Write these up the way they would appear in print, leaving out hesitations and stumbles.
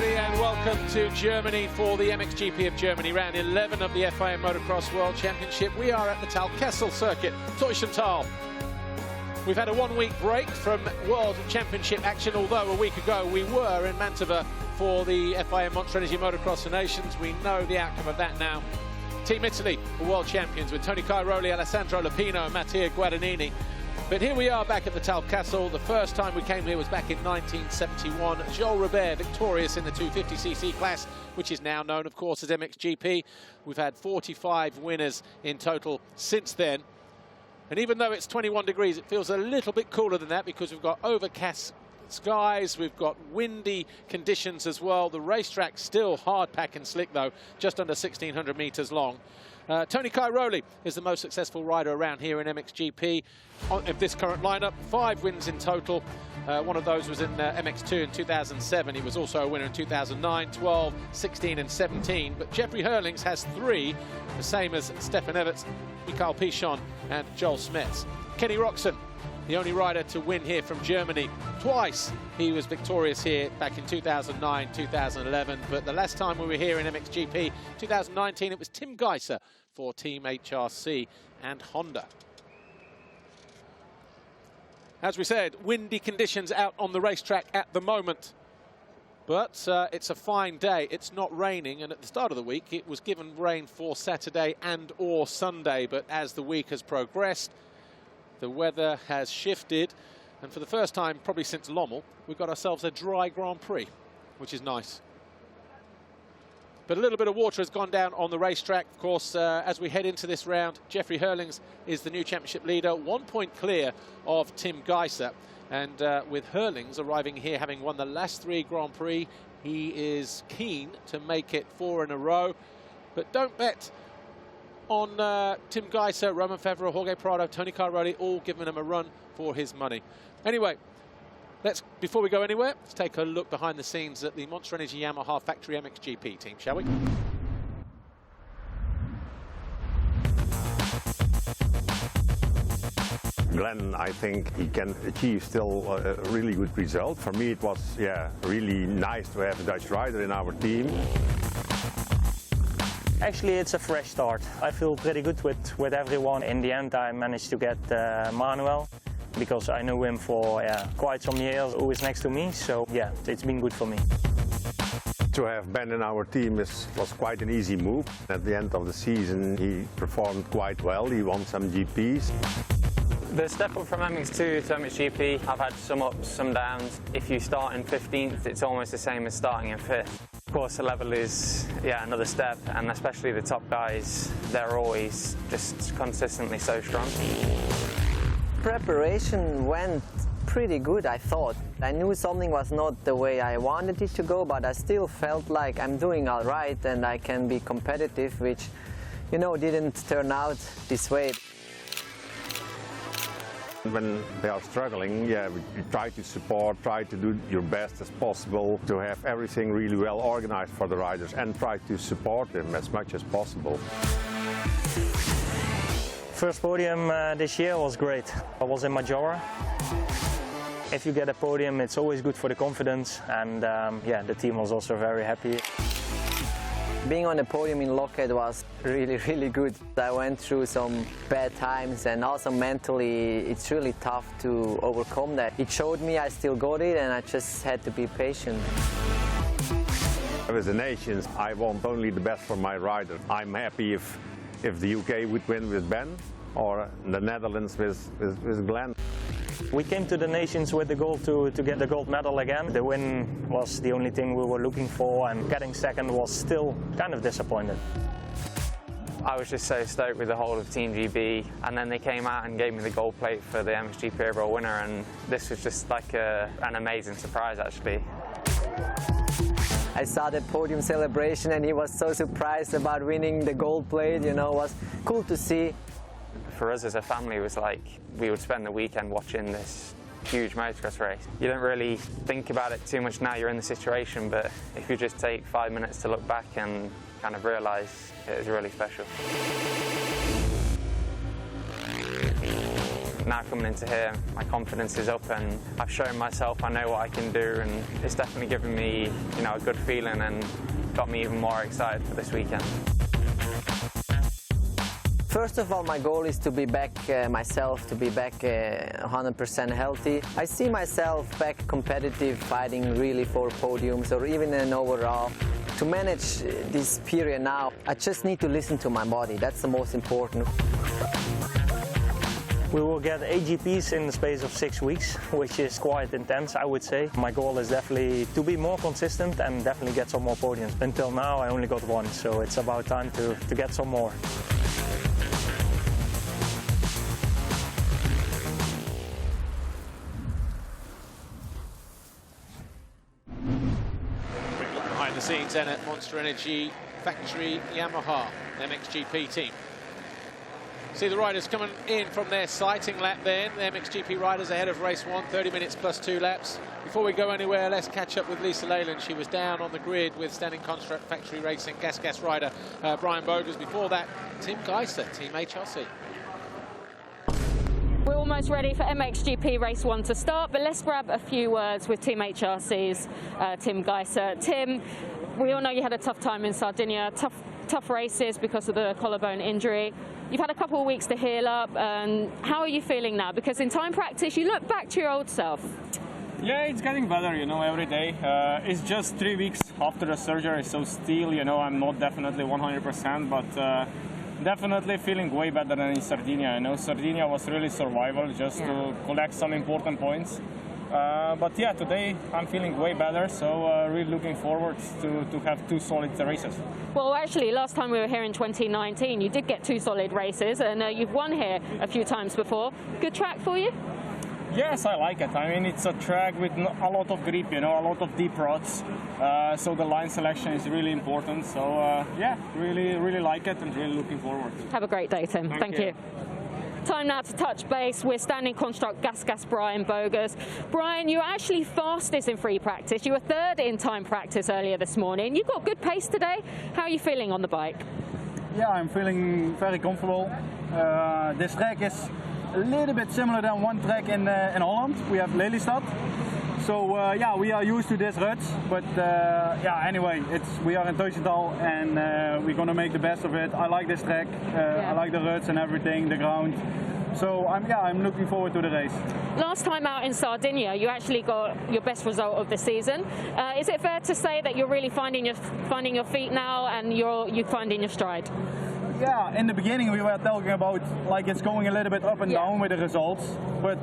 everybody, and welcome to Germany for the MXGP of Germany, round 11 of the FIA Motocross World Championship. We are at the Talkessel circuit, Teufelstal. We've had a one-week break from World Championship action, although a week ago we were in Mantova for the FIA Monster Energy Motocross of Nations. We know the outcome of that now. Team Italy, the world champions, with Tony Cairoli, Alessandro Lupino and Mattia Guadagnini. But here we are back at the Talkessel. The first time we came here was back in 1971. Joel Robert victorious in the 250cc class, which is now known, of course, as MXGP. We've had 45 winners in total since then. And even though it's 21 degrees, it feels a little bit cooler than that because we've got overcast skies, we've got windy conditions as well. The racetrack's still hard pack and slick, though, just under 1,600 meters long. Tony Cairoli is the most successful rider around here in MXGP of this current lineup. 5 wins in total. One of those was in MX2 in 2007. He was also a winner in 2009, 12, 16 and 17. But Jeffrey Herlings has 3, the same as Stefan Everts, Mikael Pichon and Joel Smets. Kenny Roxon, the only rider to win here from Germany twice. He was victorious here back in 2009, 2011. But the last time we were here in MXGP, 2019, it was Tim Geiser for Team HRC and Honda. As we said, windy conditions out on the racetrack at the moment. But it's a fine day. It's not raining. And at the start of the week, it was given rain for Saturday and or Sunday. But as the week has progressed, the weather has shifted. And for the first time, probably since Lommel, we've got ourselves a dry Grand Prix, which is nice. But a little bit of water has gone down on the racetrack. Of course, as we head into this round, Jeffrey Herlings is the new championship leader, 1 point clear of Tim Geiser. And with Herlings arriving here, having won the last 3 Grand Prix, he is keen to make it 4 in a row. But don't bet on Tim Geiser, Roman Federer, Jorge Prado, Tony Cairoli, all giving him a run for his money. Anyway, before we go anywhere, let's take a look behind the scenes at the Monster Energy Yamaha Factory MXGP team, shall we? Glenn, I think he can achieve still a really good result. For me, it was really nice to have a Dutch rider in our team. Actually, it's a fresh start. I feel pretty good with everyone. In the end, I managed to get Manuel, because I knew him for quite some years, always next to me. So yeah, it's been good for me. To have Ben in our team was quite an easy move. At the end of the season, he performed quite well. He won some GPs. The step up from MX2 to MXGP, I've had some ups, some downs. If you start in 15th, it's almost the same as starting in 5th. Of course, the level is another step, and especially the top guys, they're always just consistently so strong. Preparation went pretty good, I thought. I knew something was not the way I wanted it to go, but I still felt like I'm doing all right and I can be competitive, which, you know, didn't turn out this way. When they are struggling, you try to support, try to do your best as possible to have everything really well organized for the riders and try to support them as much as possible. First podium this year was great. I was in Majora. If you get a podium, it's always good for the confidence, and the team was also very happy. Being on the podium in Lockheed was really, really good. I went through some bad times, and also mentally it's really tough to overcome that. It showed me I still got it, and I just had to be patient. With the nations, I want only the best for my rider. I'm happy if the UK would win with Ben, or the Netherlands with Glenn. We came to the Nations with the goal to get the gold medal again. The win was the only thing we were looking for, and getting second was still kind of disappointing. I was just so stoked with the whole of Team GB, and then they came out and gave me the gold plate for the MXGP overall winner, and this was just like an amazing surprise, actually. I saw the podium celebration, and he was so surprised about winning the gold plate. You know, it was cool to see. For us as a family, it was like we would spend the weekend watching this huge motocross race. You don't really think about it too much now you're in the situation, but if you just take 5 minutes to look back and kind of realise it was really special. now coming into here, my confidence is up and I've shown myself I know what I can do, and it's definitely given me, you know, a good feeling and got me even more excited for this weekend. First of all, my goal is to be back myself, to be back 100% healthy. I see myself back competitive, fighting really for podiums or even an overall. To manage this period now, I just need to listen to my body. That's the most important. We will get 8 GPs in the space of 6 weeks, which is quite intense, I would say. My goal is definitely to be more consistent and definitely get some more podiums. Until now, I only got 1, so it's about time to get some more. Behind the scenes then at Monster Energy Factory Yamaha MXGP team. See the riders coming in from their sighting lap then. The MXGP riders ahead of race 1, 30 minutes plus 2 laps. Before we go anywhere, let's catch up with Lisa Leyland. She was down on the grid with Standing Construct Factory Racing Gas rider Brian Bogers. Before that, Tim Geiser, Team HRC. We're almost ready for MXGP Race 1 to start, but let's grab a few words with Team HRC's Tim Geiser. Tim, we all know you had a tough time in Sardinia, tough races because of the collarbone injury. You've had a couple of weeks to heal up. How are you feeling now? Because in time practice, you look back to your old self. Yeah, it's getting better, you know, every day. It's just 3 weeks after the surgery, so still, you know, I'm not definitely 100%, but definitely feeling way better than in Sardinia. You know, Sardinia was really survival, just to collect some important points. But yeah, today I'm feeling way better, so really looking forward to have 2 solid races. Well, actually, last time we were here in 2019, you did get 2 solid races, and you've won here a few times before. Good track for you? Yes, I like it. I mean, it's a track with a lot of grip, you know, a lot of deep ruts. So the line selection is really important. So yeah, really like it and really looking forward. Have a great day, Tim. Thank you. Time now to touch base with Standing Construct Gas Brian Bogers. Brian, you were actually fastest in free practice. You were 3rd in time practice earlier this morning. You got good pace today. How are you feeling on the bike? Yeah, I'm feeling very comfortable. This track is a little bit similar than one track in Holland. We have Lelystad. So yeah, we are used to this ruts, but yeah, anyway, we are in Teusenthal and we're gonna make the best of it. I like this track. I like the ruts and everything, the ground. So I'm looking forward to the race. Last time out in Sardinia, you actually got your best result of the season. Is it fair to say that you're really finding your feet now and you're finding your stride? Yeah, in the beginning we were talking about like it's going a little bit up and down with the results, but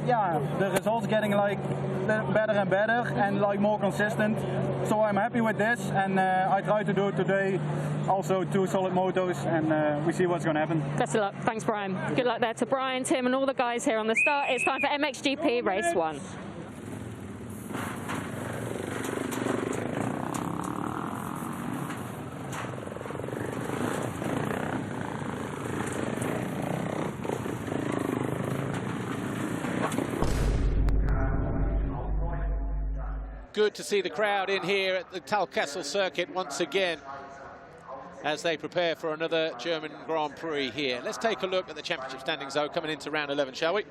yeah, the results getting like better and better and like more consistent. So I'm happy with this, and I try to do it today. Also 2 solid motos, and we see what's going to happen. Best of luck. Thanks, Brian. Good luck there to Brian, Tim, and all the guys here on the start. It's time for MXGP Race 1. Good to see the crowd in here at the Talkessel circuit once again as they prepare for another German Grand Prix here. Let's take a look at the championship standings, though, coming into round 11, shall we?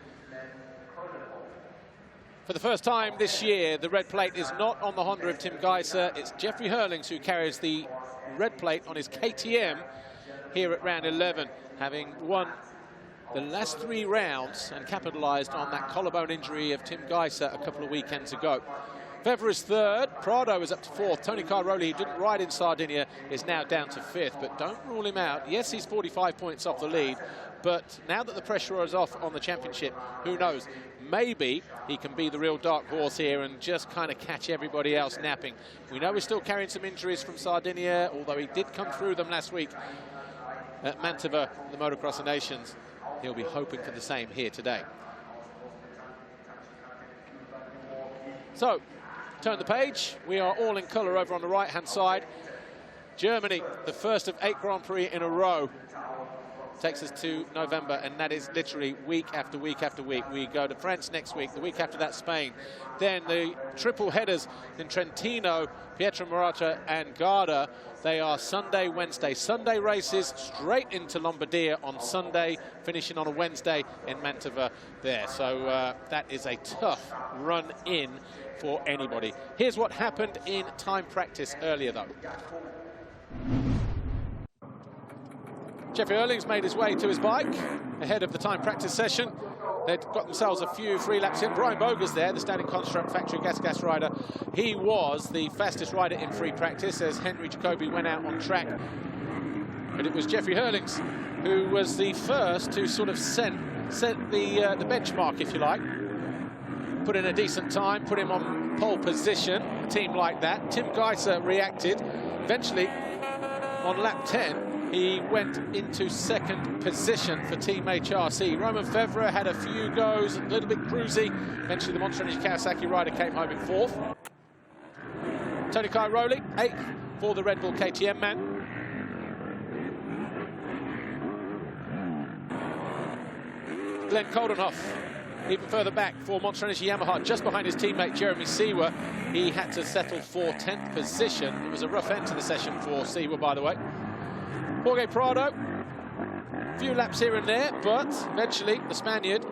For the first time this year, the red plate is not on the Honda of Tim Geiser. It's Jeffrey Herlings who carries the red plate on his KTM here at round 11, having won the last 3 rounds and capitalised on that collarbone injury of Tim Geiser a couple of weekends ago. Weber is 3rd, Prado is up to 4th. Tony Caroli, who didn't ride in Sardinia, is now down to 5th, but don't rule him out. Yes, he's 45 points off the lead, but now that the pressure is off on the championship, who knows? Maybe he can be the real dark horse here and just kind of catch everybody else napping. We know he's still carrying some injuries from Sardinia, although he did come through them last week at Mantova, the Motocross of Nations. He'll be hoping for the same here today. So, turn the page. We are all in colour over on the right-hand side. Germany, the first of 8 Grand Prix in a row takes us to November, and that is literally week after week after week. We go to France next week, the week after that Spain. Then the triple headers in Trentino, Pietramarata and Garda. They are Sunday, Wednesday. Sunday races straight into Lombardia on Sunday, finishing on a Wednesday in Mantova there. So that is a tough run in for anybody. Here's what happened in time practice earlier, though. Jeffrey Herlings made his way to his bike ahead of the time practice session. They'd got themselves a few free laps in. Brian Boger's there, the standing construct factory gas rider. He was the fastest rider in free practice as Henry Jacobi went out on track. But it was Jeffrey Herlings who was the first to sort of set the benchmark, if you like. Put in a decent time, put him on pole position, a team like that. Tim Geiser reacted. Eventually, on lap 10, he went into second position for Team HRC. Roman Fevre had a few goes, a little bit cruisy. Eventually, the Monster Energy Kawasaki rider came home in fourth. Tony Cairoli, eighth for the Red Bull KTM man. Glenn Coldenhoff, even further back for Monster Energy Yamaha, just behind his teammate Jeremy Seewer. He had to settle for 10th position. It was a rough end to the session for Seewer, by the way. Jorge Prado, a few laps here and there, but eventually the Spaniard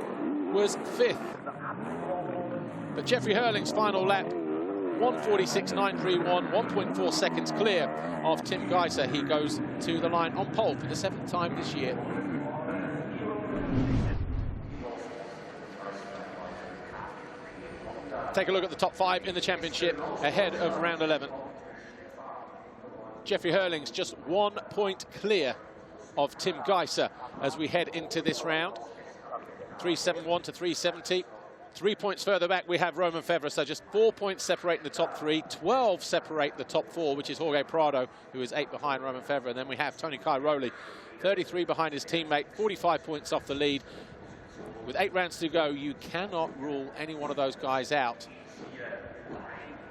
was fifth. But Jeffrey Herlings' final lap, 1:46.931, 1.4 seconds clear of Tim Geiser. He goes to the line on pole for the 7th time this year. Take a look at the top 5 in the championship ahead of round 11. Jeffrey Herlings just 1 point clear of Tim Geiser as we head into this round. 371 to 370. 3 points further back we have Roman Fevre, so just 4 points separating the top 3. 12 separate the top 4, which is Jorge Prado, who is 8 behind Roman Fevre. And then we have Tony Cairoli, 33 behind his teammate, 45 points off the lead. With 8 rounds to go, you cannot rule any one of those guys out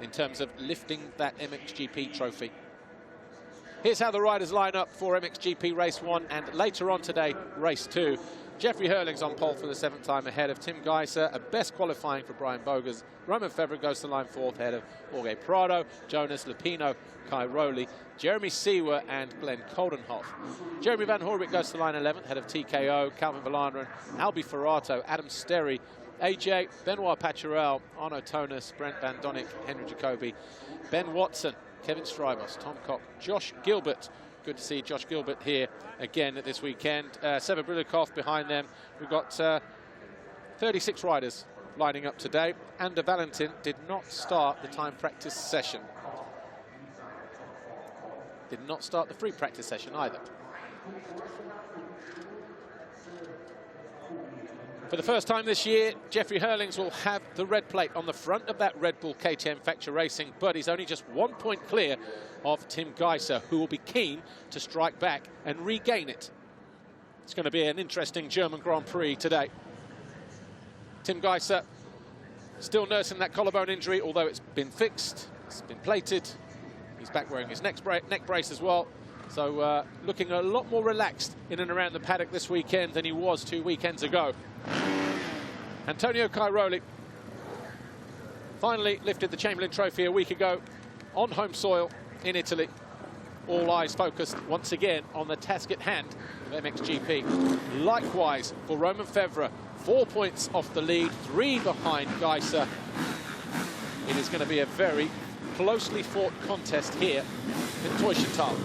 in terms of lifting that MXGP trophy. Here's how the riders line up for MXGP Race 1 and later on today, Race 2. Jeffrey Herlings on pole for the 7th time ahead of Tim Geiser, a best qualifying for Brian Bogers. Roman Fevre goes to line 4th ahead of Jorge Prado, Jonas Lupino, Cairoli, Jeremy Seewer and Glenn Coldenhoff. Jeremy Van Hoorwijk goes to line 11th ahead of TKO, Calvin Vallanderen, Albi Ferrato, Adam Sterry, AJ, Benoit Pacharel, Arno Tonis, Brent Van Donnick, Henry Jacobi, Ben Watson, Kevin Strybos, Tom Cock, Josh Gilbert. Good to see Josh Gilbert here again at this weekend. Seba Brilikov behind them. We've got 36 riders lining up today. Ander Valentin did not start the time practice session. Did not start the free practice session either. For the first time this year, Jeffrey Herlings will have the red plate on the front of that Red Bull KTM Factory Racing, but he's only just 1 point clear of Tim Geiser, who will be keen to strike back and regain it. It's going to be an interesting German Grand Prix today. Tim Geiser still nursing that collarbone injury, although it's been fixed, it's been plated. He's back wearing his neck brace as well. So looking a lot more relaxed in and around the paddock this weekend than he was 2 weekends ago. Antonio Cairoli finally lifted the Chamberlain Trophy a week ago on home soil in Italy. All eyes focused once again on the task at hand of MXGP. Likewise for Roman Fevre, 4 points off the lead, 3 behind Geiser. It is going to be a very closely fought contest here in Teuschertal.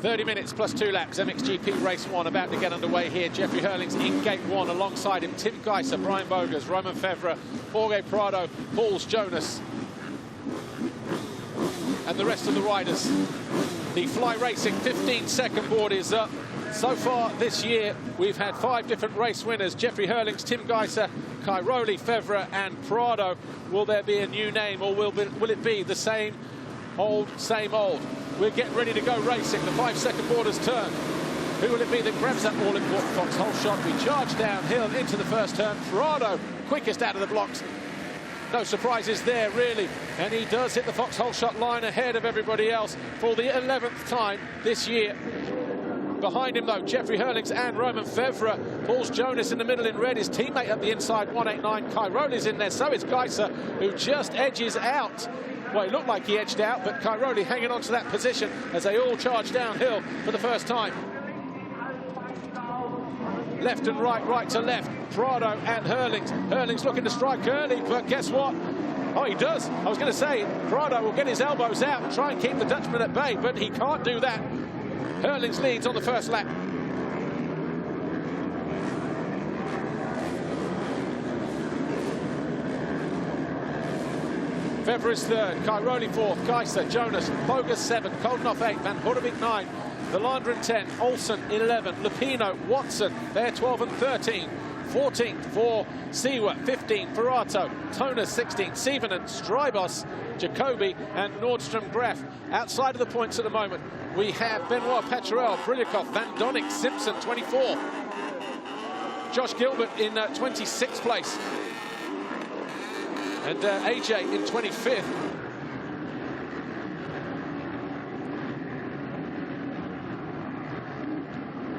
30 minutes plus 2 laps, MXGP Race 1 about to get underway here. Jeffrey Herlings in gate 1, alongside him Tim Geiser, Brian Bogers, Roman Fevre, Jorge Prado, Pauls Jonas, and the rest of the riders. The Fly Racing 15-second board is up. So far this year, we've had 5 different race winners: Jeffrey Herlings, Tim Geiser, Cairoli, Fevre, and Prado. Will there be a new name, or will it be the same old, same old? We're getting ready to go racing. The 5-second board has turned. Who will it be that grabs that all-important foxhole shot? We charge downhill into the first turn. Prado, quickest out of the blocks. No surprises there, really. And he does hit the foxhole shot line ahead of everybody else for the 11th time this year. Behind him, though, Jeffrey Herlings and Roman Fevre. Paul's Jonas in the middle in red. His teammate at the inside, 189. Cairoli's in there. So is Geiser, who just edges out. Well, it looked like he edged out, but Cairoli hanging on to that position as they all charge downhill for the first time. Left and right, right to left. Prado and Herlings. Herlings looking to strike early, but guess what? Oh, he does. I was going to say, Prado will get his elbows out and try and keep the Dutchman at bay, but he can't do that. Herlings leads on the first lap. Fevre is third, Cairoli fourth, Geiser, Jonas, Bogus 7, Koldenhoff 8, Van Hoornbeek 9, Delandren 10, Olsen 11, Lupino, Watson, they're 12 and 13. 14th for Siwa, 15 for Arto, Toner 16, Sievenen, Strybos, Jacobi and Nordstrom Graf. Outside of the points at the moment, we have Benoit Petrel, Brilikov, Van Donnick, Simpson 24. Josh Gilbert in 26th place. And AJ in 25th.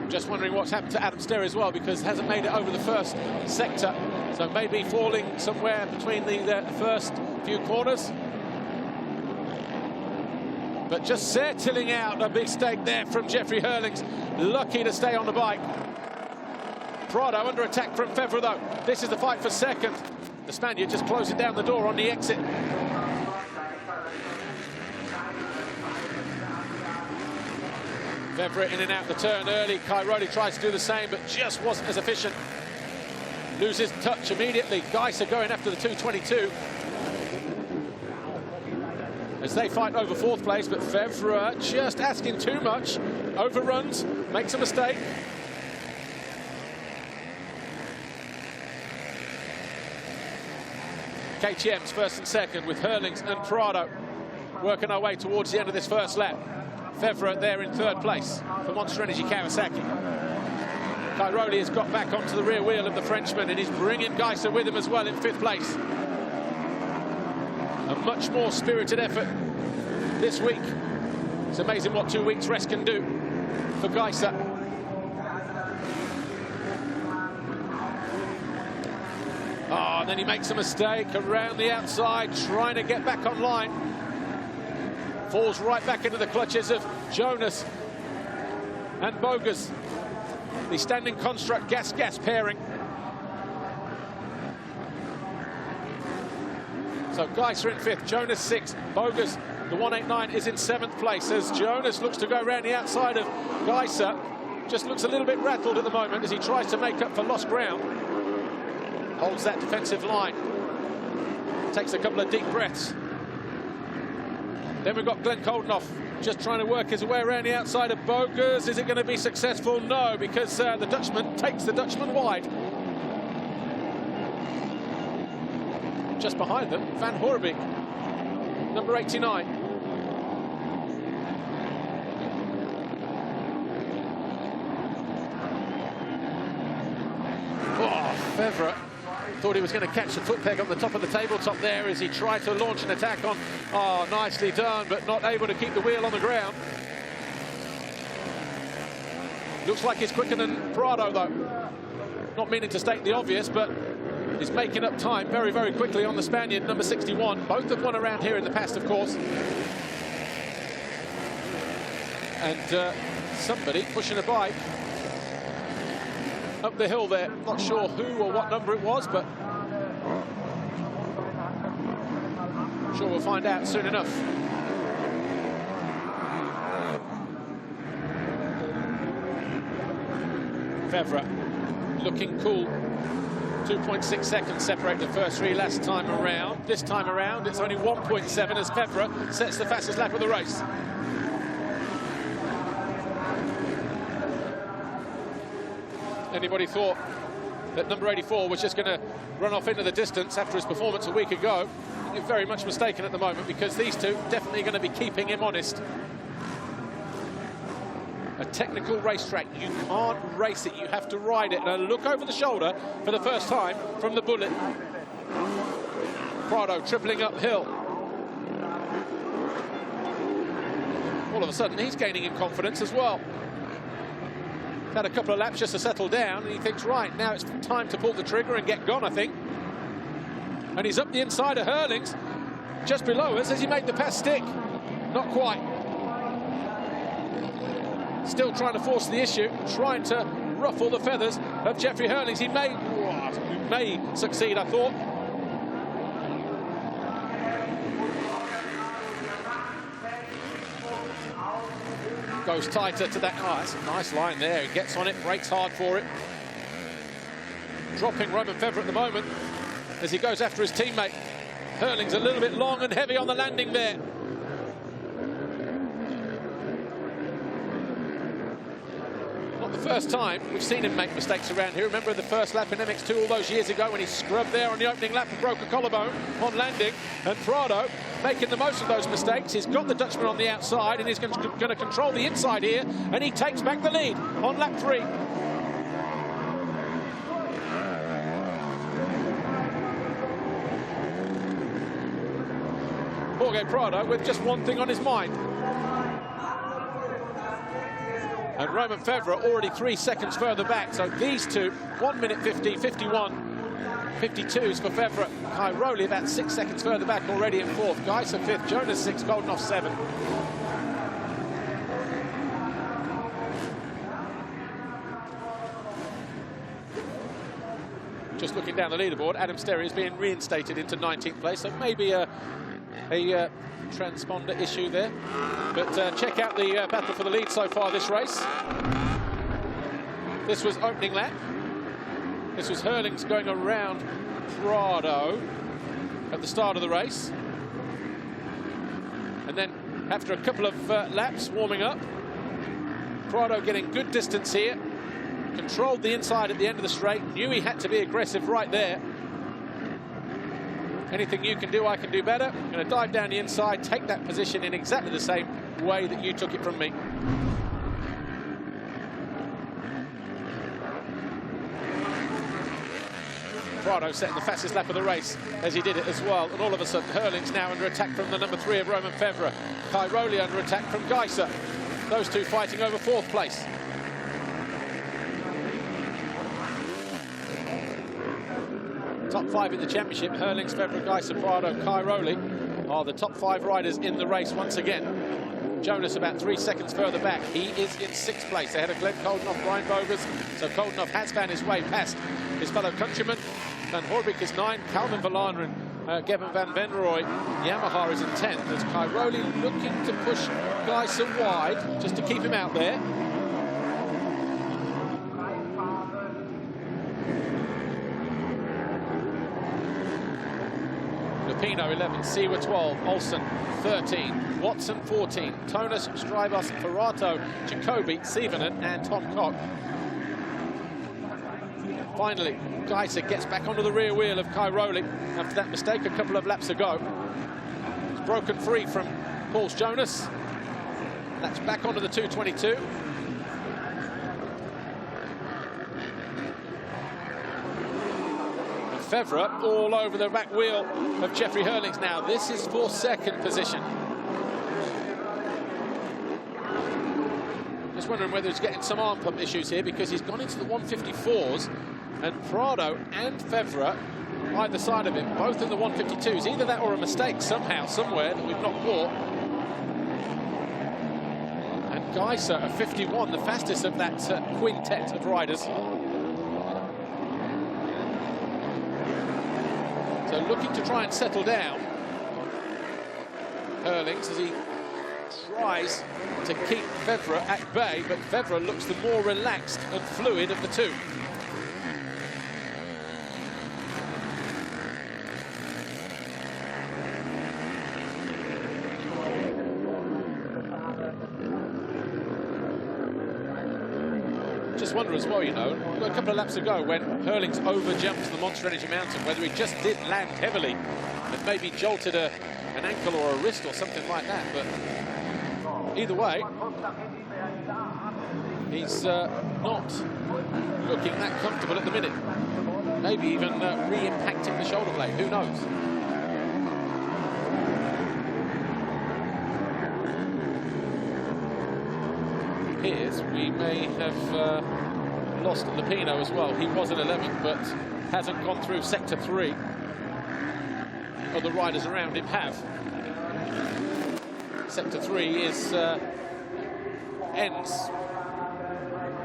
Just wondering what's happened to Adam Sterry as well, because hasn't made it over the first sector. So maybe falling somewhere between the first few corners. But just settling out a big stake there from Jeffrey Herlings. Lucky to stay on the bike. Prado under attack from Fevre, though. This is the fight for second. The Spaniard just closing down the door on the exit. Fevre in and out the turn early. Cairoli tries to do the same, but just wasn't as efficient. Loses touch immediately. Geiser going after the 222. As they fight over fourth place, but Fevre just asking too much. Overruns, makes a mistake. KTM's first and second with Herlings and Prado working our way towards the end of this first lap. Fevre there in third place for Monster Energy Kawasaki. Cairoli has got back onto the rear wheel of the Frenchman and he's bringing Geiser with him as well in fifth place. A much more spirited effort this week. It's amazing what 2 weeks rest can do for Geiser. Oh, and then he makes a mistake around the outside, trying to get back online. Falls right back into the clutches of Jonas and Bogus. The standing construct gas-gas pairing. So Geiser in fifth, Jonas sixth, Bogus, the 189, is in seventh place as Jonas looks to go around the outside of Geiser. Just looks a little bit rattled at the moment as he tries to make up for lost ground. Holds that defensive line. Takes a couple of deep breaths. Then we've got Glenn Koldenhoff just trying to work his way around the outside of Bogus. Is it going to be successful? No, because the Dutchman takes the Dutchman wide. Just behind them, Van Hoornbeek, number 89. Oh, Fevre thought he was going to catch the foot peg on the top of the tabletop there as he tried to launch an attack on. Oh, nicely done, but not able to keep the wheel on the ground. Looks like he's quicker than Prado, though. Not meaning to state the obvious, but he's making up time very, very quickly on the Spaniard, number 61. Both have won around here in the past, of course. And somebody pushing a bike up the hill there. Not sure who or what number it was, but I'm sure we'll find out soon enough. Fevre looking cool. 2.6 seconds separate the first three last time around. This time around, it's only 1.7 as Fevre sets the fastest lap of the race. Anybody thought that number 84 was just going to run off into the distance after his performance a week ago? You're very much mistaken at the moment, because these two definitely going to be keeping him honest. A technical racetrack, you can't race it, you have to ride it. And a look over the shoulder for the first time from the Bullet. Prado tripling uphill. All of a sudden, he's gaining in confidence as well. Had a couple of laps just to settle down, and he thinks, right, now it's time to pull the trigger and get gone, I think. And he's up the inside of Herlings, just below us. Has he made the pass stick? Not quite. Still trying to force the issue, trying to ruffle the feathers of Jeffrey Herlings. He may succeed, I thought. Goes tighter to that. Oh, that's a nice line there. He gets on it, brakes hard for it. Dropping Roman Febvre at the moment as he goes after his teammate. Herlings a little bit long and heavy on the landing there. Not the first time we've seen him make mistakes around here. Remember the first lap in MX2 all those years ago when he scrubbed there on the opening lap and broke a collarbone on landing. And Prado making the most of those mistakes. He's got the Dutchman on the outside and he's going to control the inside here, and he takes back the lead on lap 3. Jorge Prado with just one thing on his mind. And Roman Febvre already 3 seconds further back. So these two, 1 minute 50, 51. 52s for Febvre. Cairoli about 6 seconds further back already in 4th. Geiser 5th, Jonas 6th, Goldenhoff 7th. Just looking down the leaderboard, Adam Sterry is being reinstated into 19th place, so maybe a transponder issue there. But check out the battle for the lead so far this race. This was opening lap. This was Herlings going around Prado at the start of the race. And then after a couple of laps warming up, Prado getting good distance here. Controlled the inside at the end of the straight. Knew he had to be aggressive right there. Anything you can do, I can do better. I'm going to dive down the inside, take that position in exactly the same way that you took it from me. Prado setting the fastest lap of the race as he did it as well. And all of a sudden, Herlings now under attack from the number 3 of Roman Febvre. Cairoli under attack from Geiser. Those two fighting over 4th place. Top 5 in the championship, Herlings, Febvre, Geiser, Prado, Cairoli are the top 5 riders in the race once again. Jonas about 3 seconds further back. He is in 6th place ahead of Glenn Coldenhoff, Brian Bogers. So Coldenhoff has found his way past his fellow countryman. Van Horbeke is 9, Calvin Verlander and Gavin van Venrooy. Yamaha is in 10th. There's Cairoli looking to push Geiser wide just to keep him out there. Lupino 11, Siwa 12, Olsen 13, Watson 14, Tonus, Strybos, Ferrato, Jacobi, Sievenen and Tom Koch. Finally, Geiser gets back onto the rear wheel of Cairoli after that mistake a couple of laps ago. He's broken free from Paul Jonas. That's back onto the 222. And Febvre all over the back wheel of Jeffrey Herlings now. This is for 2nd position. Just wondering whether he's getting some arm pump issues here, because he's gone into the 154s. And Prado and Febvre, either side of him, both in the 152s. Either that or a mistake somehow, somewhere, that we've not caught. And Geiser, a 51, the fastest of that quintet of riders. So looking to try and settle down Herlings as he tries to keep Febvre at bay, but Febvre looks the more relaxed and fluid of the two. Just wonder as well, you know, a couple of laps ago when Herlings over-jumped the Monster Energy Mountain, whether he just did land heavily and maybe jolted an ankle or a wrist or something like that. But either way, he's not looking that comfortable at the minute. Maybe even re-impacting the shoulder blade, who knows? appears we may have lost Lupino as well. He was in 11th, but hasn't gone through sector 3. Other riders around him have. Sector 3 is ends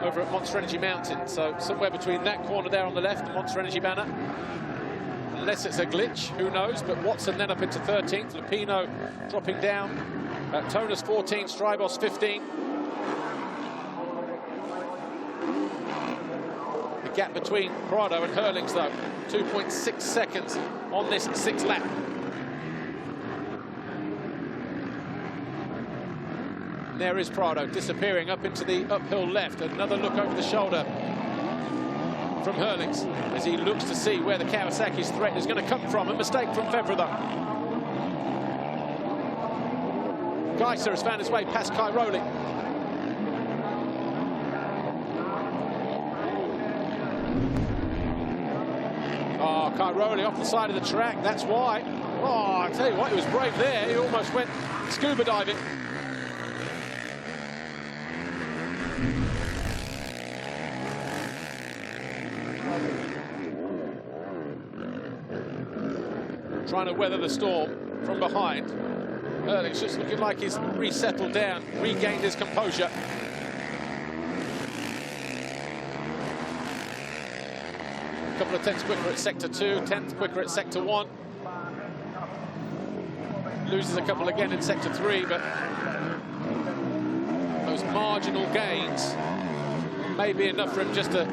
over at Monster Energy Mountain, so somewhere between that corner there on the left, the Monster Energy banner. Unless it's a glitch, who knows? But Watson then up into 13th, Lupino dropping down, Tonus 14, Strybos 15. The gap between Prado and Herlings, though, 2.6 seconds on this 6th lap. There is Prado disappearing up into the uphill left. Another look over the shoulder from Herlings as he looks to see where the Kawasaki's threat is going to come from. A mistake from Febvre, though. Geiser has found his way past Cairoli. Oh, Cairoli off the side of the track. That's why. Oh, I tell you what, he was brave there. He almost went scuba diving. Trying to weather the storm from behind. Herlings just looking like he's resettled down, regained his composure. A couple of tenths quicker at sector 2, 10th quicker at sector 1. Loses a couple again in sector 3, but those marginal gains may be enough for him just to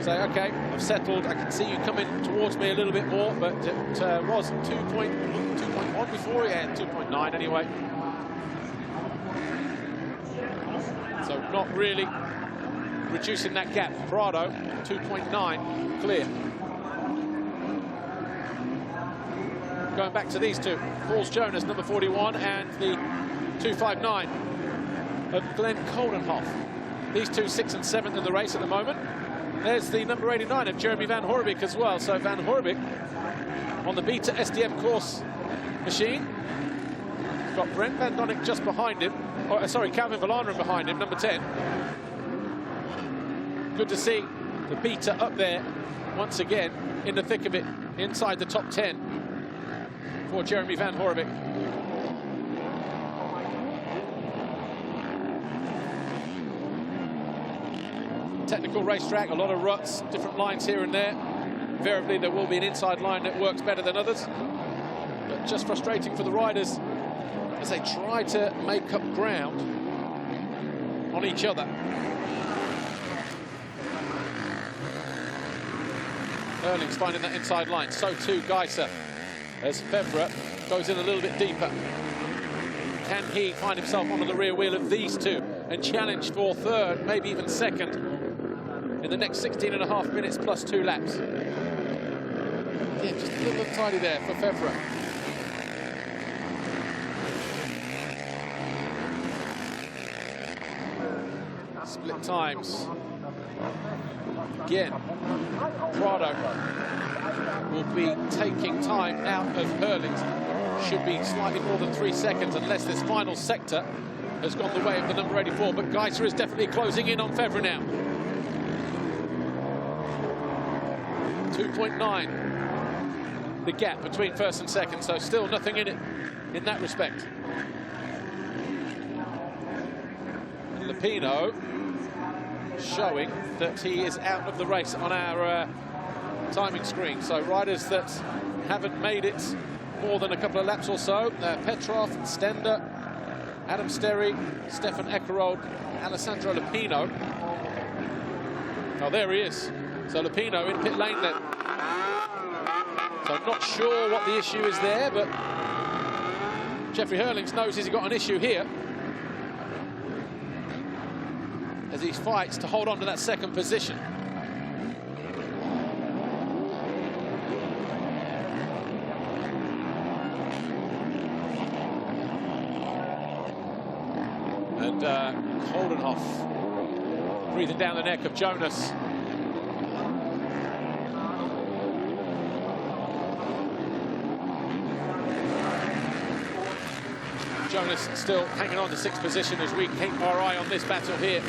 say, okay, I've settled, I can see you coming towards me a little bit more, but it was 2.1 before, yeah, 2.9 anyway. So not really reducing that gap. Prado, 2.9, clear. Going back to these two, Pauls Jonas, number 41, and the 2.59 of Glenn Coldenhoff. These two 6th and 7th in the race at the moment. There's the number 89 of Jeremy Van Horebeke as well. So Van Horebeke on the Beta SDM course machine. He's got Brent Van Donnick just behind him. Oh, sorry, Calvin Valanen behind him, number 10. Good to see the Beta up there once again in the thick of it, inside the top 10 for Jeremy Van Horebeke. Technical racetrack, a lot of ruts, different lines here and there. Invariably, there will be an inside line that works better than others. But just frustrating for the riders as they try to make up ground on each other. Herlings finding that inside line. So too Geiser as Febvre goes in a little bit deeper. Can he find himself onto the rear wheel of these two and challenge for 3rd, maybe even 2nd? In the next 16.5 minutes plus 2 laps. Yeah, just a little untidy there for Febvre. Split times. Again, Prado will be taking time out of Herlings. Should be slightly more than 3 seconds unless this final sector has gone the way of the number 84. But Geiser is definitely closing in on Febvre now. 2.9 the gap between 1st and 2nd, so still nothing in it in that respect. Lupino showing that he is out of the race on our timing screen. So riders that haven't made it more than a couple of laps or so, Petrov, Stender, Adam Sterry, Stefan Eckerold, Alessandro Lupino. Oh, there he is. So Lupino in pit lane then. So I'm not sure what the issue is there, but Jeffrey Herlings knows he's got an issue here as he fights to hold on to that 2nd position. And Coldenhoff breathing down the neck of Jonas. Jonas still hanging on to 6th position as we keep our eye on this battle here.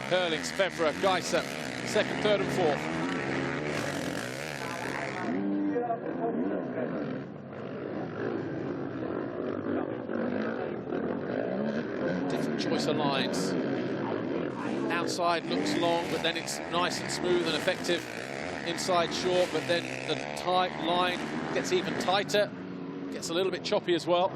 Herlings, Febvre, Geiser, 2nd, 3rd and 4th. Different choice of lines. Outside looks long, but then it's nice and smooth and effective. Inside short, but then the tight line gets even tighter. Gets a little bit choppy as well.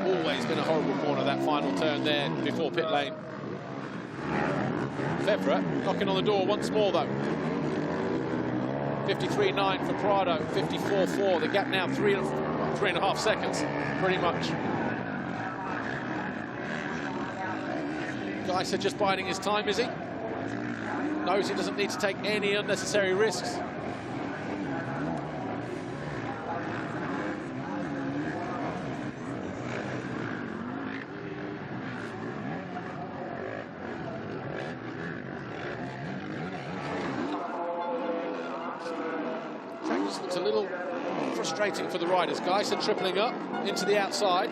Always been a horrible corner, that final turn there before pit lane. Febvre knocking on the door once more though. 53.9 for Prado, 54.4. The gap now 3.5 seconds, pretty much. Geiser just biding his time, is he? Knows he doesn't need to take any unnecessary risks. Track just looks a little frustrating for the riders. Geiser tripling up into the outside.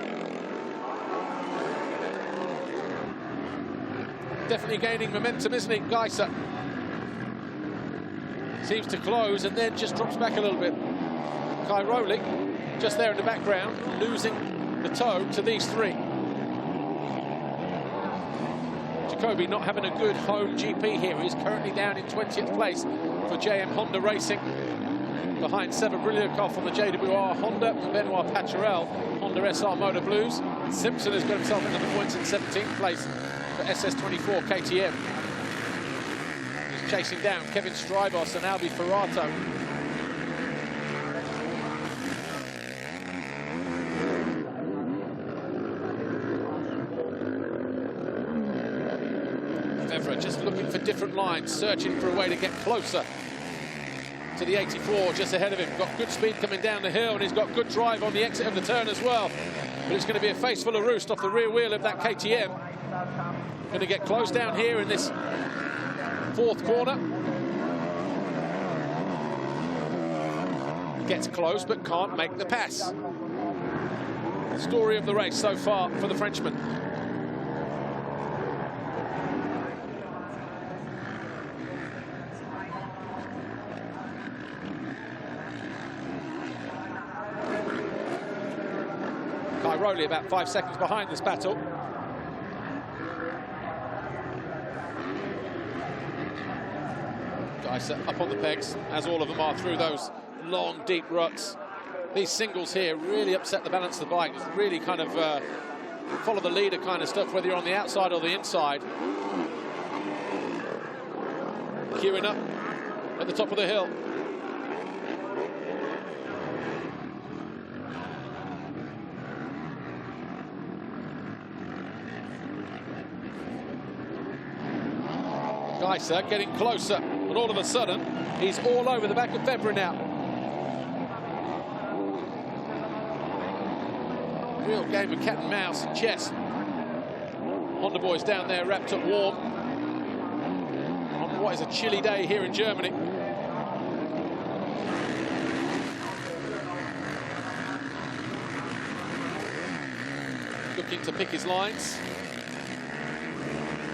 Definitely gaining momentum, isn't it, Geiser? Seems to close and then just drops back a little bit. Cairoli, just there in the background, losing the toe to these three. Jacoby not having a good home GP here. He's currently down in 20th place for JM Honda Racing. Behind Seba Brilyakov on the JWR Honda and Benoit Paturel, Honda SR Motor Blues. Simpson has got himself into the points in 17th place for SS24 KTM. He's chasing down Kevin Strybos and Albi Ferrato. Febvre just looking for different lines, searching for a way to get closer to the 84 just ahead of him. Got good speed coming down the hill and he's got good drive on the exit of the turn as well. But it's going to be a face full of roost off the rear wheel of that KTM. Going to get close down here in this 4th corner. Gets close but can't make the pass. Story of the race so far for the Frenchman. Cairoli about 5 seconds behind this battle. Geiser up on the pegs, as all of them are through those long, deep ruts. These singles here really upset the balance of the bike. It's really kind of follow the leader kind of stuff, whether you're on the outside or the inside. Queuing up at the top of the hill. Geiser getting closer, and all of a sudden, he's all over the back of Febvre now. Real game of cat and mouse and chess. Honda boys down there wrapped up warm on what is a chilly day here in Germany. Looking to pick his lines.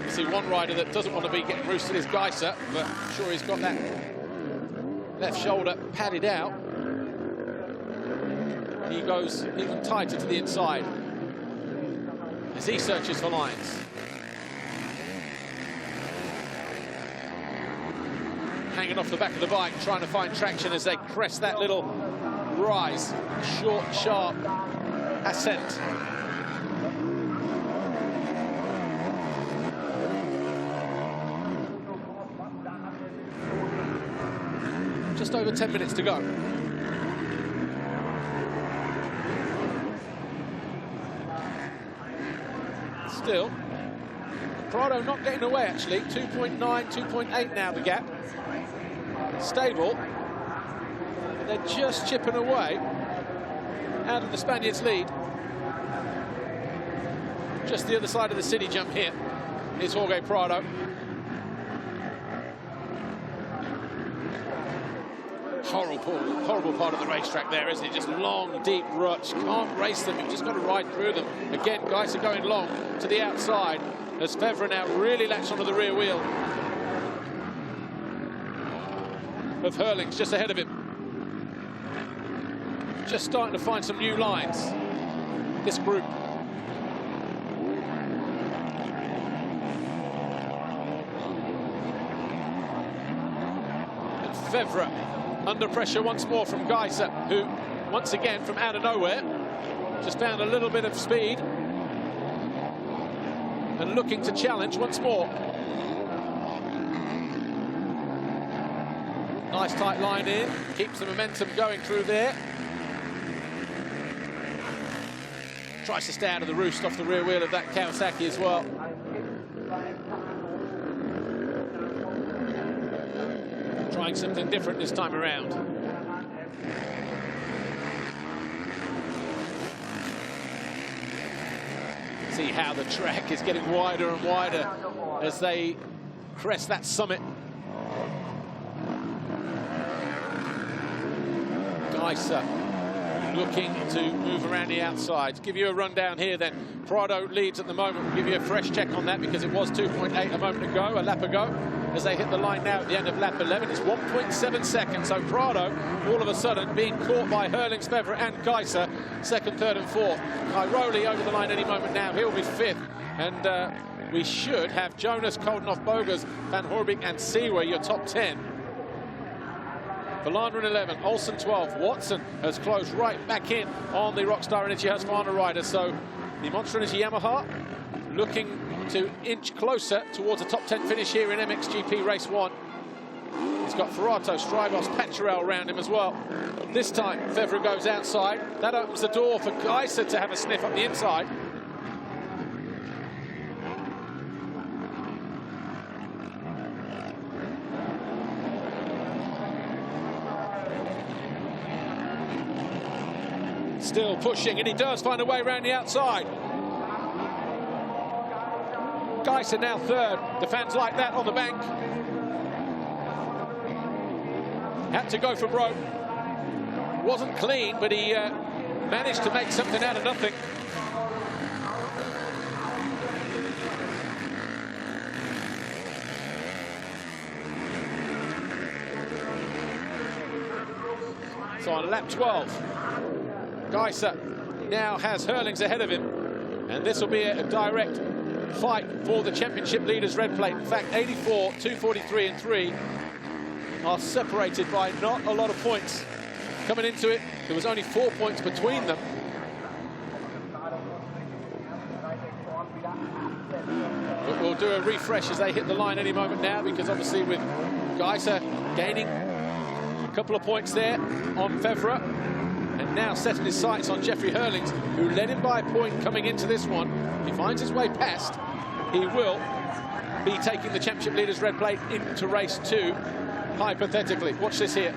See one rider that doesn't want to be getting roosted is Geiser, but I'm sure he's got that left shoulder padded out. He goes even tighter to the inside as he searches for lines. Hanging off the back of the bike, trying to find traction as they crest that little rise. Short, sharp ascent. Just over 10 minutes to go. Still, Prado not getting away actually. 2.9, 2.8 now the gap. Stable. But they're just chipping away out of the Spaniards' lead. Just the other side of the city jump here is Jorge Prado. horrible part of the racetrack there, isn't it? Just long, deep ruts. Can't race them. You've just got to ride through them. Again, guys are going long to the outside as Fevre now really latched onto the rear wheel of Herlings, just ahead of him. Just starting to find some new lines, this group. And Fevre under pressure once more from Geiser, who once again from out of nowhere just found a little bit of speed and looking to challenge once more. Nice tight line in, keeps the momentum going through there. Tries to stay out of the roost off the rear wheel of that Kawasaki as well. Trying something different this time around. See how the track is getting wider and wider as they crest that summit. Geiser looking to move around the outside. To give you a rundown here then, Prado leads at the moment. We'll give you a fresh check on that because it was 2.8 a moment ago, a lap ago. As they hit the line now at the end of lap 11, it's 1.7 seconds. So Prado, all of a sudden, being caught by Herlings, Fevre and Geiser, second, third and fourth. Cairoli over the line any moment now. He'll be fifth. And we should have Jonas, Koldenhoff, Bogers, Van Horbeke and Seaway, your top 10. Verlander in 11, Olsen 12. Watson has closed right back in on the Rockstar Energy Husqvarna rider. So the Monster Energy Yamaha looking to inch closer towards a top 10 finish here in MXGP Race 1. He's got Ferrato, Strybos, Paturel around him as well. This time, Fevre goes outside. That opens the door for Geiser to have a sniff up the inside. Still pushing, and he does find a way around the outside. Geiser now third. The fans like that on the bank. Had to go for broke. Wasn't clean, but he managed to make something out of nothing. So on lap 12, Geiser now has Herlings ahead of him, and this will be a direct fight for the championship leaders red plate. In fact, 84, 243 and 3 are separated by not a lot of points. Coming into it, there was only 4 points between them. But we'll do a refresh as they hit the line any moment now, because obviously with Geiser gaining a couple of points there on Fevre, and now setting his sights on Jeffrey Herlings, who led him by a point coming into this one. If he finds his way past, he will be taking the championship leaders red plate into race 2, hypothetically. Watch this here.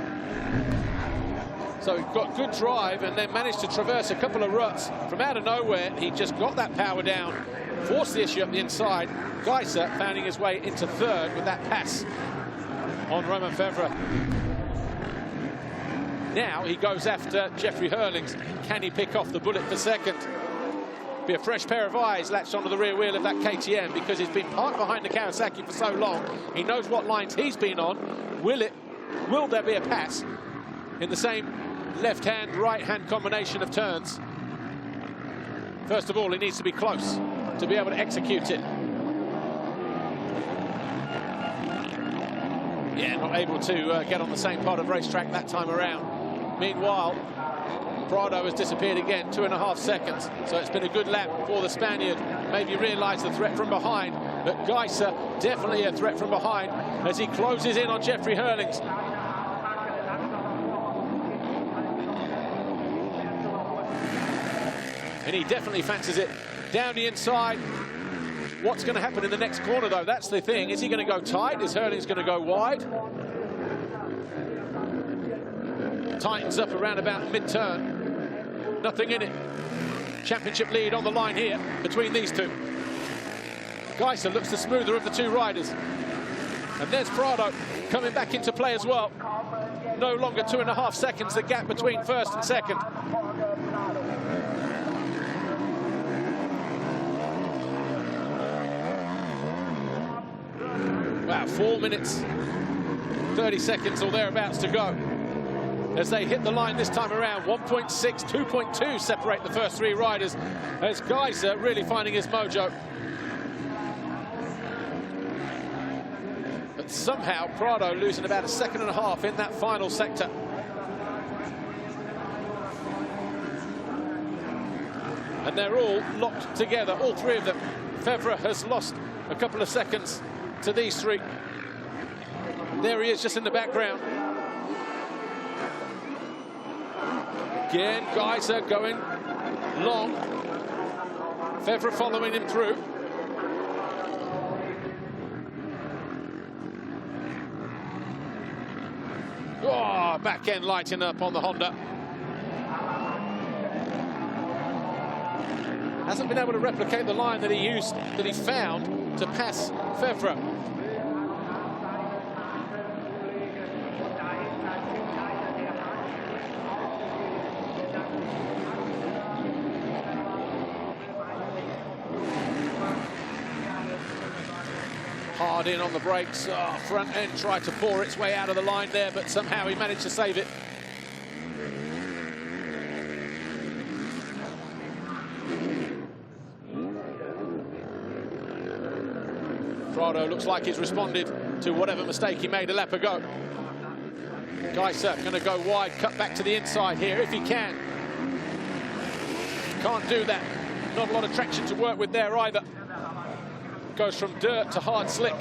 So he got good drive and then managed to traverse a couple of ruts. From out of nowhere, he just got that power down, forced the issue up the inside. Geiser finding his way into third with that pass on Romain Fevre. Now he goes after Jeffrey Herlings. Can he pick off the bullet for second? Be a fresh pair of eyes latched onto the rear wheel of that KTM, because he's been parked behind the Kawasaki for so long. He knows what lines he's been on. Will there be a pass in the same left-hand, right-hand combination of turns? First of all, he needs to be close to be able to execute it. Yeah, not able to get on the same part of racetrack that time around. Meanwhile, Prado has disappeared again, 2.5 seconds. So it's been a good lap for the Spaniard. Maybe realised the threat from behind, but Geiser definitely a threat from behind as he closes in on Jeffrey Herlings. And he definitely fancies it down the inside. What's going to happen in the next corner, though? That's the thing. Is he going to go tight? Is Herlings going to go wide? Tightens up around about mid-turn. Nothing in it. Championship lead on the line here between these two. Geiser looks the smoother of the two riders. And there's Prado coming back into play as well. no longer 2.5 seconds, the gap between first and second. Wow, 4 minutes, 30 seconds or thereabouts to go. As they hit the line this time around, 1.6, 2.2 separate the first three riders, as Geiser really finding his mojo. But somehow Prado losing about 1.5 seconds in that final sector. And they're all locked together, all three of them. Fevre has lost a couple of seconds to these three. There he is just in the background. Again, Geiser going long. Fevre following him through. Oh, back end lighting up on the Honda. Hasn't been able to replicate the line that he used, that he found to pass Fevre. Hard in on the brakes. Oh, front end tried to pour its way out of the line there, but somehow he managed to save it. Prado looks like he's responded to whatever mistake he made a lap ago. Geiser going to go wide, cut back to the inside here if he can. Can't do that. Not a lot of traction to work with there either. Goes from dirt to hard slick.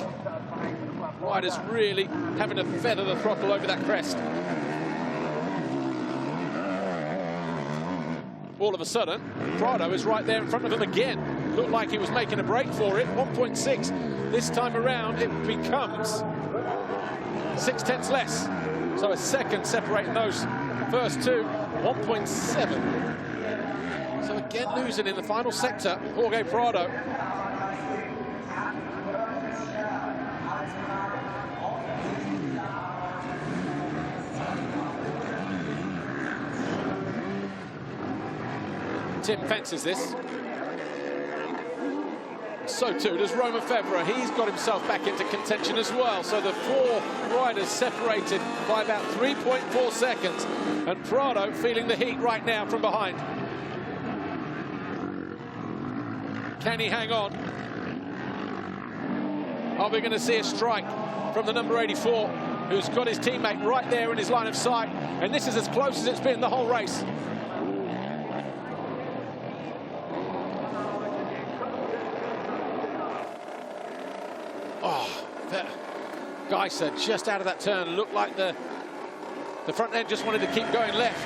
Riders really having to feather the throttle over that crest. All of a sudden, Prado is right there in front of him again. Looked like he was making a break for it. 1.6. This time around, it becomes 0.6 less. So a second separating those first two. 1.7. So again, losing in the final sector, Jorge Prado. Tim fences this. So too does Romain Fevre. He's got himself back into contention as well. So the four riders separated by about 3.4 seconds. And Prado feeling the heat right now from behind. Can he hang on? Are we going to see a strike from the number 84, who's got his teammate right there in his line of sight? And this is as close as it's been the whole race. Geiser just out of that turn. Looked like the front end just wanted to keep going left.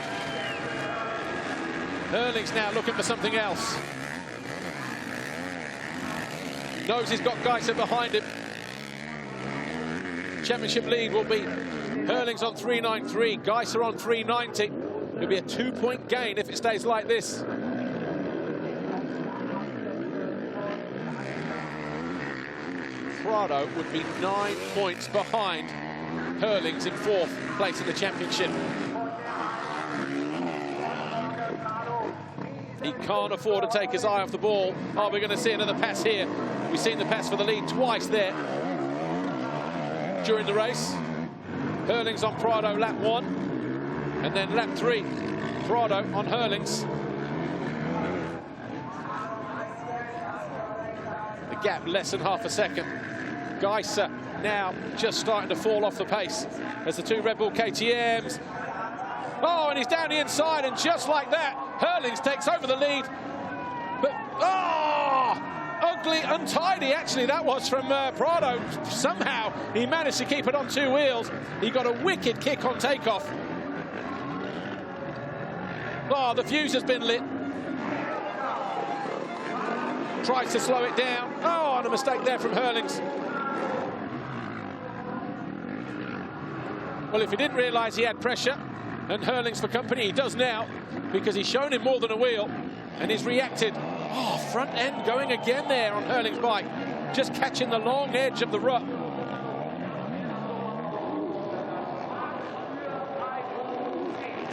Herlings now looking for something else. Knows he's got Geiser behind him. Championship lead will be Herlings on 393, Geiser on 390. It'll be a 2-point gain if it stays like this. Prado would be 9 points behind Herlings in 4th place in the championship. He can't afford to take his eye off the ball. Are we going to see another pass here? We've seen the pass for the lead twice there during the race. Herlings on Prado lap 1, and then lap 3, Prado on Herlings. The gap less than half a second. Geiser now just starting to fall off the pace as the two Red Bull KTMs. Oh, and he's down the inside, and just like that, Herlings takes over the lead. But, oh, ugly, untidy, actually, that was from Prado. Somehow he managed to keep it on two wheels. He got a wicked kick on takeoff. Oh, the fuse has been lit. Tries to slow it down. Oh, and a mistake there from Herlings. Well, if he didn't realise he had pressure and Herlings for company, he does now, because he's shown him more than a wheel and he's reacted. Oh, front end going again there on Herlings' bike, just catching the long edge of the rut.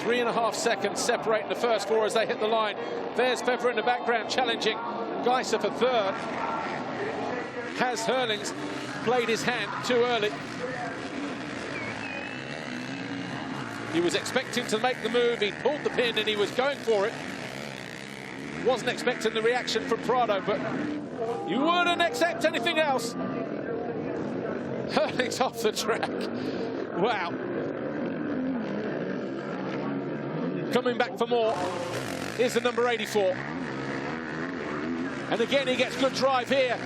3.5 seconds separating the first four as they hit the line. There's Feather in the background challenging Geiser for third. Has Herlings played his hand too early? He was expecting to make the move, he pulled the pin and he was going for it. Wasn't expecting the reaction from Prado, but you wouldn't accept anything else. Herlings off the track. Wow. Coming back for more is the number 84. And again, he gets good drive here.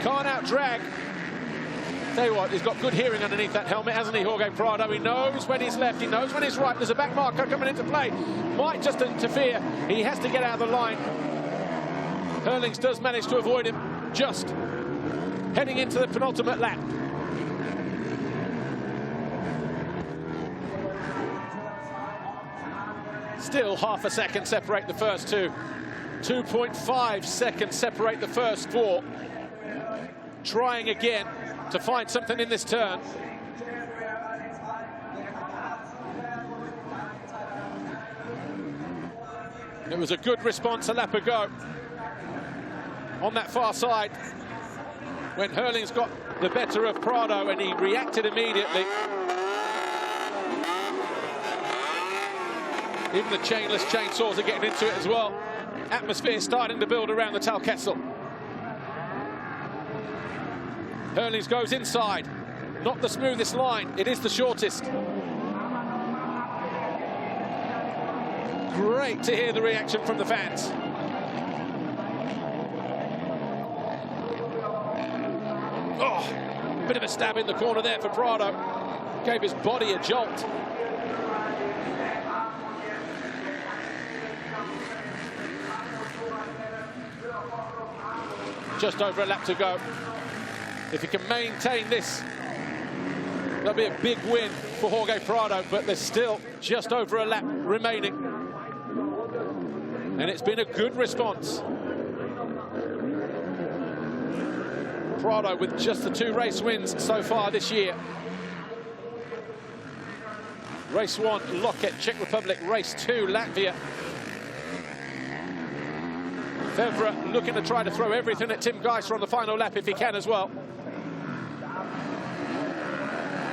Can't out-drag. Tell you what, he's got good hearing underneath that helmet, hasn't he, Jorge Prado? He knows when he's left, he knows when he's right. There's a back marker coming into play. Might just interfere. He has to get out of the line. Herlings does manage to avoid him, just heading into the penultimate lap. Still half a second separate the first two. 2.5 seconds separate the first four. Trying again to find something in this turn. It was a good response a lap ago on that far side when Herlings got the better of Prado and he reacted immediately. Even the chainless chainsaws are getting into it as well. Atmosphere starting to build around the Talkessel. Herlings goes inside. Not the smoothest line, it is the shortest. Great to hear the reaction from the fans. Oh, bit of a stab in the corner there for Prado. Gave his body a jolt. Just over a lap to go. If he can maintain this, that'll be a big win for Jorge Prado, but there's still just over a lap remaining. And it's been a good response. Prado with just the 2 race wins so far this year. Race 1, Loket, Czech Republic. Race 2, Latvia. Feather looking to try to throw everything at Tim Geiser on the final lap if he can as well.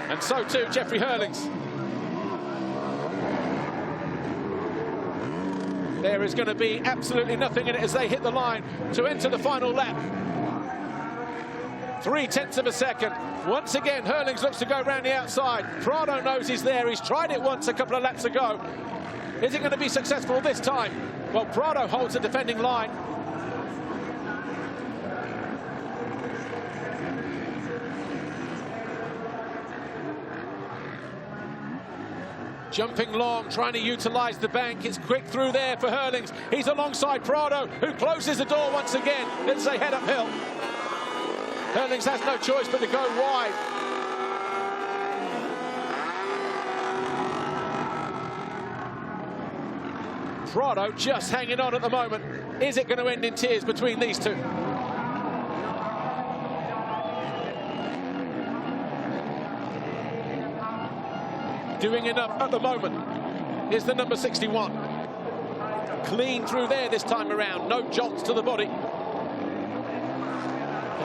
And so too, Jeffrey Herlings. There is going to be absolutely nothing in it as they hit the line to enter the final lap. 0.3 of a second. Once again, Herlings looks to go around the outside. Prado knows he's there. He's tried it once a couple of laps ago. Is he going to be successful this time? Well, Prado holds the defending line. Jumping long, trying to utilise the bank. It's quick through there for Herlings. He's alongside Prado, who closes the door once again as they head uphill. Herlings has no choice but to go wide. Prado just hanging on at the moment. Is it going to end in tears between these two? Doing enough at the moment is the number 61. Clean through there this time around. No jolts to the body. And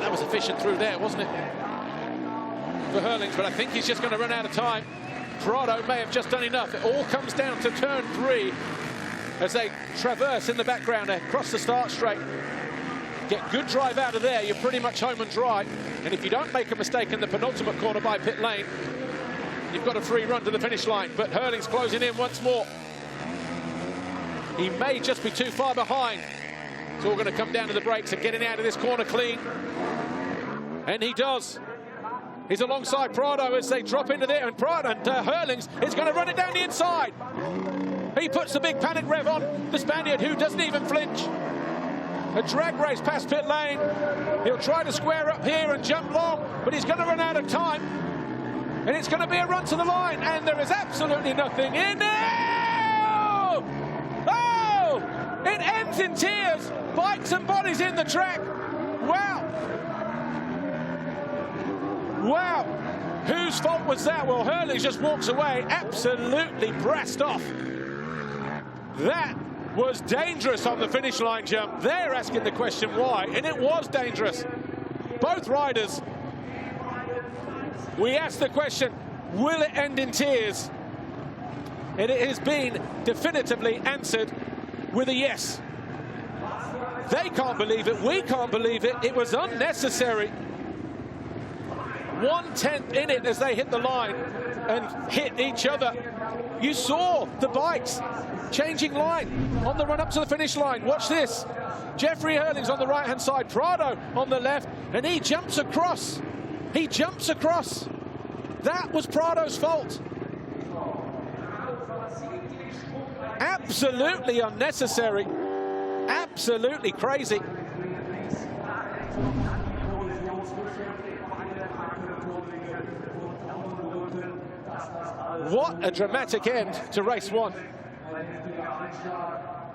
that was efficient through there, wasn't it? For Herlings, but I think he's just going to run out of time. Prado may have just done enough. It all comes down to turn 3 as they traverse in the background across the start straight. Get good drive out of there, you're pretty much home and dry. And if you don't make a mistake in the penultimate corner by pit lane, you've got a free run to the finish line. But Herlings closing in once more. He may just be too far behind. It's all going to come down to the brakes and getting out of this corner clean. And he does. He's alongside Prado as they drop into there, and Herlings is going to run it down the inside. He puts the big panic rev on the Spaniard, who doesn't even flinch. A drag race past pit lane. He'll try to square up here and jump long, but he's going to run out of time. And it's going to be a run to the line, and there is absolutely nothing in there. Oh! It ends in tears. Bikes and bodies in the track. Wow. Wow. Whose fault was that? Well, Herlings just walks away, absolutely brassed off. That was dangerous on the finish line jump. They're asking the question why, and it was dangerous. Both riders. We asked the question, will it end in tears? And it has been definitively answered with a yes. They can't believe it, we can't believe it. It was unnecessary. 1/10 in it as they hit the line and hit each other. You saw the bikes changing line on the run up to the finish line. Watch this. Jeffrey Herlings on the right-hand side, Prado on the left, and he jumps across. He jumps across. That was Prado's fault. Absolutely unnecessary. Absolutely crazy. What a dramatic end to race one.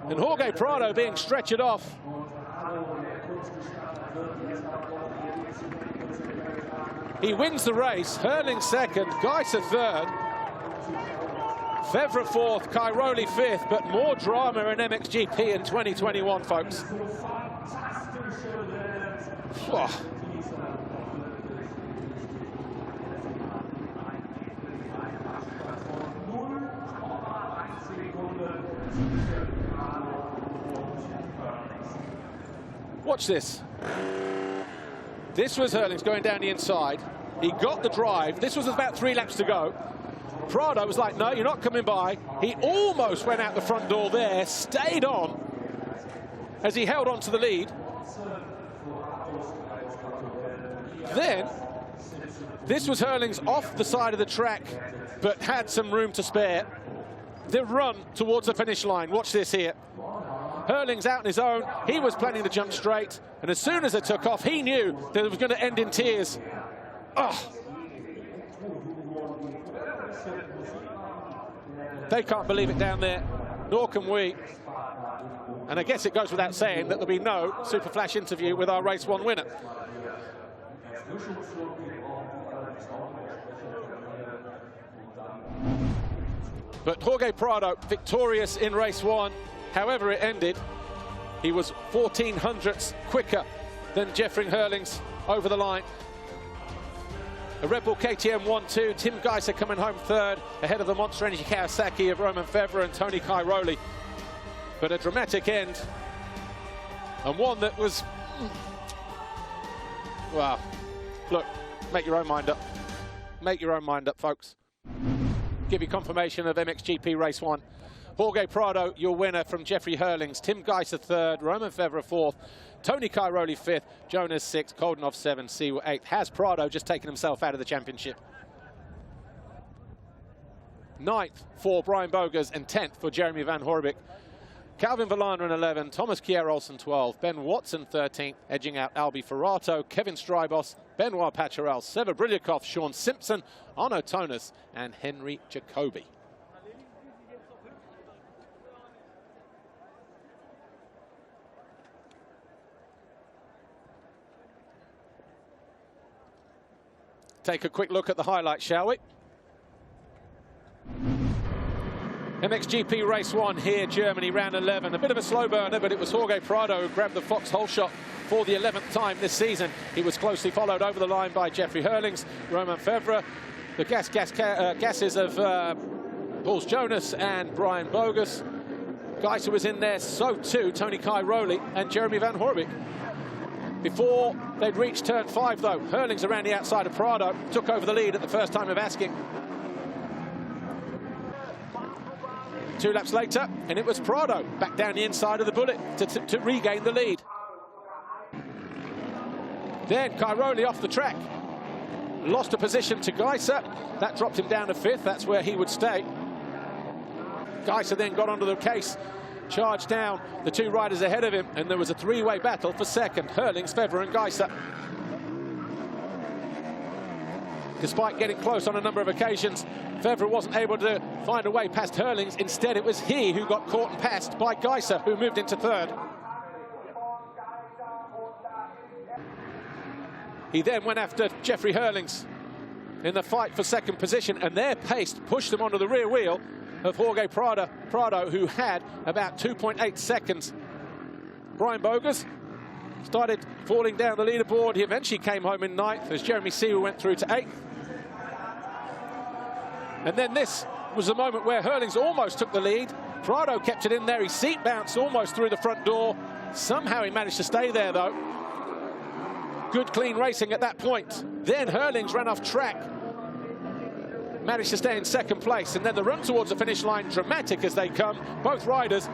And Jorge Prado being stretchered off. He wins the race. Herlings second, Geiser third. Fevre fourth, Cairoli fifth, but more drama in MXGP in 2021, folks. Oh. Watch this. This was Herlings going down the inside. He got the drive. This was about 3 laps to go. Prado was like, no, you're not coming by. He almost went out the front door there, stayed on as he held on to the lead. Then, this was Herlings off the side of the track, but had some room to spare. The run towards the finish line. Watch this here. Herlings out on his own. He was planning to jump straight, and as soon as it took off, he knew that it was going to end in tears. Oh. They can't believe it down there, nor can we. And I guess it goes without saying that there'll be no Super Flash interview with our race one winner. But Jorge Prado victorious in race one. However it ended, he was 1400ths quicker than Jeffrey Herlings over the line. A Red Bull KTM 1-2, Tim Geiser coming home third, ahead of the Monster Energy Kawasaki of Roman Fevre and Tony Cairoli. But a dramatic end, and one that was, wow. Look, make your own mind up. Make your own mind up, folks. Give you confirmation of MXGP Race 1. Jorge Prado, your winner from Jeffrey Herlings. Tim Geiser third, Roman Fevre fourth, Tony Cairoli fifth, Jonas sixth, Koldenhoff seventh, Sewell eighth. Has Prado just taken himself out of the championship? Ninth for Brian Bogers and 10th for Jeremy Van Horebeke. Calvin Verlander in 11, Thomas Kjær-Olsen 12, Ben Watson 13th, edging out Albi Ferrato, Kevin Strybos, Benoit Paturel, Sever Brilyakov, Sean Simpson, Arno Tonas, and Henry Jacobi. Take a quick look at the highlights, shall we? MXGP Race 1 here, Germany, round 11. A bit of a slow burner, but it was Jorge Prado who grabbed the foxhole shot for the 11th time this season. He was closely followed over the line by Jeffrey Herlings, Roman Fevre, the gases of Pauls Jonas and Brian Bogus. Geiser was in there, so too Tony Cairoli and Jeremy Van Horebeke. Before they'd reached turn 5, though, Herlings around the outside of Prado took over the lead at the first time of asking. 2 laps later, and it was Prado back down the inside of the bullet to regain the lead. Then Cairoli off the track, lost a position to Geiser. That dropped him down to 5th. That's where he would stay. Geiser then got onto the case, charged down the 2 riders ahead of him, and there was a 3-way battle for second. Herlings, Fevre and Geiser. Despite getting close on a number of occasions, Fevre wasn't able to find a way past Herlings. Instead, it was he who got caught and passed by Geiser, who moved into 3rd. He then went after Jeffrey Herlings, in the fight for second position, and their pace pushed them onto the rear wheel of Jorge Prado, who had about 2.8 seconds. Brian Bogers started falling down the leaderboard. He eventually came home in 9th as Jeremy Seaver went through to 8th. And then this was the moment where Herlings almost took the lead. Prado kept it in there. He seat bounced almost through the front door. Somehow he managed to stay there, though. Good, clean racing at that point. Then Herlings ran off track, managed to stay in second place, and then the run towards the finish line, dramatic as they come. Both riders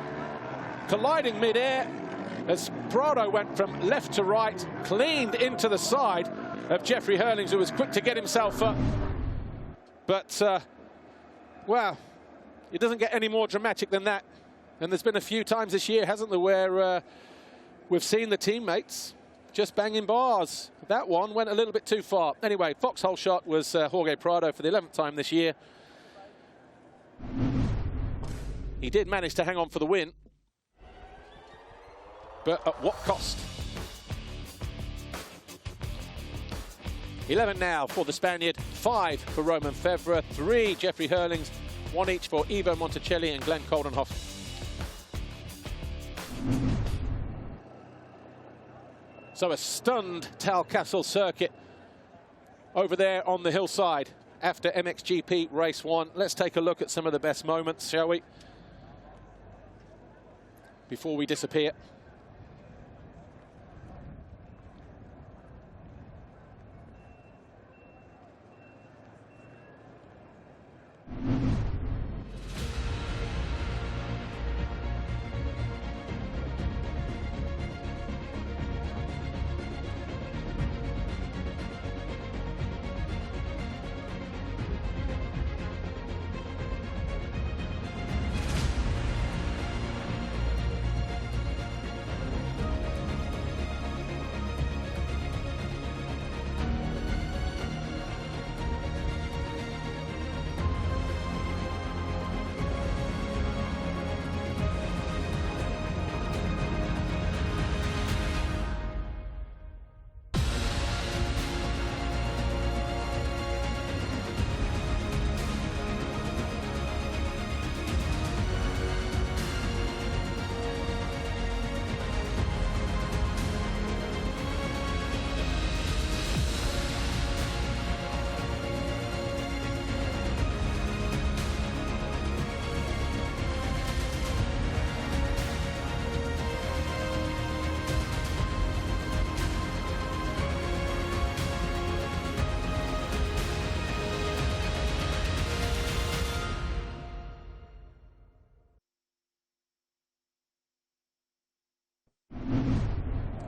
colliding mid-air as Prado went from left to right, cleaned into the side of Jeffrey Herlings, who was quick to get himself up. But, wow, it doesn't get any more dramatic than that. And there's been a few times this year, hasn't there, where we've seen the teammates just banging bars. That one went a little bit too far. Anyway, foxhole shot was Jorge Prado for the 11th time this year. He did manage to hang on for the win, but at what cost? 11 now for the Spaniard, 5 for Roman Febvre, 3 Jeffrey Herlings, 1 each for Ivo Monticelli and Glenn Coldenhoff. So a stunned Talkastle circuit over there on the hillside after MXGP Race 1. Let's take a look at some of the best moments, shall we? Before we disappear.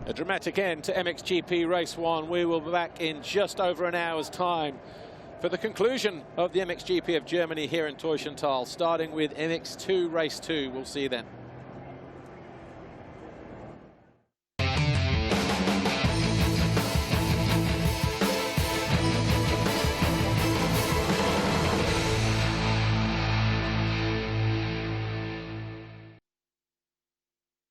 A dramatic end to MXGP Race 1. We will be back in just over an hour's time for the conclusion of the MXGP of Germany here in Teushenthal, starting with MX2 Race 2. We'll see you then.